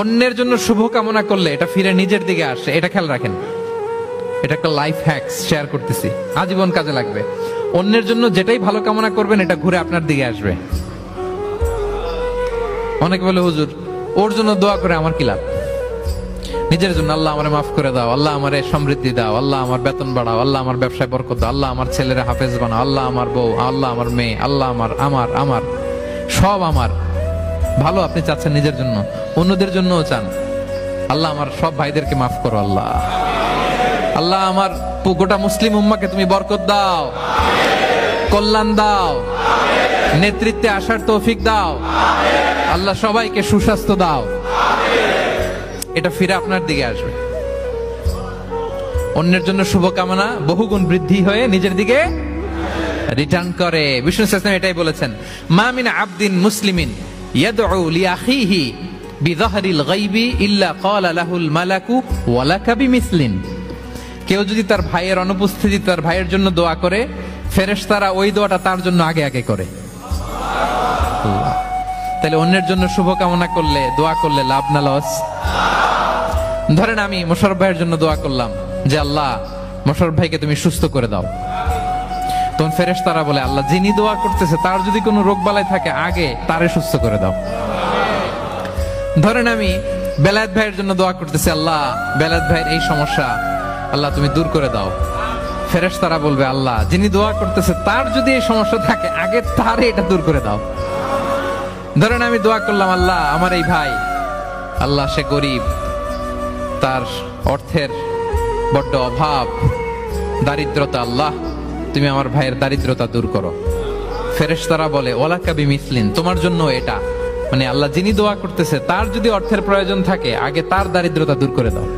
অন্যের জন্য শুভ কামনা করলে এটা ফিরে নিজের দিকে আসে, এটা খেয়াল রাখেন। এটা একটা লাইফ হ্যাকস শেয়ার করতেছি, আজীবন কাজে লাগবে। অন্যের জন্য যেটাই ভালো কামনা করবেন এটা ঘুরে আপনার দিকে আসবে। অনেকে বলে হুজুর ওর জন্য দোয়া করে আমার কি লাভ? নিজের জন্য আল্লাহ আমারে মাফ করে দাও, আল্লাহ আমারে সমৃদ্ধি দাও, আল্লাহ আমার বেতন বাড়াও, আল্লাহ আমার ব্যবসায় বরকত দাও, আল্লাহ আমার ছেলেরা হাফেজ বানাও, আল্লাহ আমার বউ, আল্লাহ আমার মেয়ে, আল্লাহ আমার আমার আমার সব আমার ভালো আপনি চাচ্ছেন নিজের জন্য, অন্যদের জন্যও চান। আল্লাহ আমার সব ভাইদেরকে মাফ করো, আল্লাহ আল্লাহ আমার গোটা মুসলিম উম্মাকে তুমি বরকত দাও, কল্যাণ দাও, নেতৃত্বে আসার তৌফিক দাও, আল্লাহ সবাইকে সুস্বাস্থ্য দাও। এটা ফিরে আপনার দিকে আসবে। অন্যের জন্য শুভকামনা বহুগুণ বৃদ্ধি হয়ে নিজের দিকে রিটার্ন করে। বিষ্ণু সাল্লাল্লাহু এটাই বলেছেন, মা মিন আবদিন মুসলিমিন ইয়াদউ লিআখিহি বিযাহরিল গায়বি ইল্লা ক্বালা লাহুল মালাকু ওয়া লাকা বিমিসলিন। কেউ যদি তার ভাইয়ের অনুপস্থিতিতে তার ভাইয়ের জন্য দোয়া করে, ফেরেশতারা ওই দোয়াটা তার জন্য আগে আগে করে। তাহলে অন্যের জন্য শুভকামনা করলে, দোয়া করলে লাভ না লস? ধরেন আমি মোশাররফ ভাইয়ের জন্য দোয়া করলাম যে আল্লাহ মোশাররফ ভাইকে তুমি সুস্থ করে দাও, তখন ফেরেশতারা বলে আল্লাহ যিনি দোয়া করতেছে তার যদি কোনো রোগ বালাই থাকে আগে তারে সুস্থ করে দাও। ধরেন আমি বেলায়েত ভাইয়ের জন্য দোয়া করতেছি, আল্লাহ বেলায়েত ভাইয়ের এই সমস্যা আল্লাহ তুমি দূর করে দাও, ফেরেশতারা বলবে আল্লাহ যিনি দোয়া করতেছে তার যদি এই সমস্যা থাকে আগে তারে এটা দূর করে দাও। ধরেন আমি দোয়া করলাম আল্লাহ আমার এই ভাই, আল্লাহ সে গরিব, তার অর্থের বড্ড অভাব, দারিদ্রতা, আল্লাহ তুমি আমার ভাইয়ের দারিদ্রতা দূর করো। ফেরেশতারা বলে ওয়ালাকা বিমিসলিন, তোমার জন্য এটা, মানে আল্লাহ যিনি দোয়া করতেছে তার যদি অর্থের প্রয়োজন থাকে আগে তার দারিদ্রতা দূর করে দাও।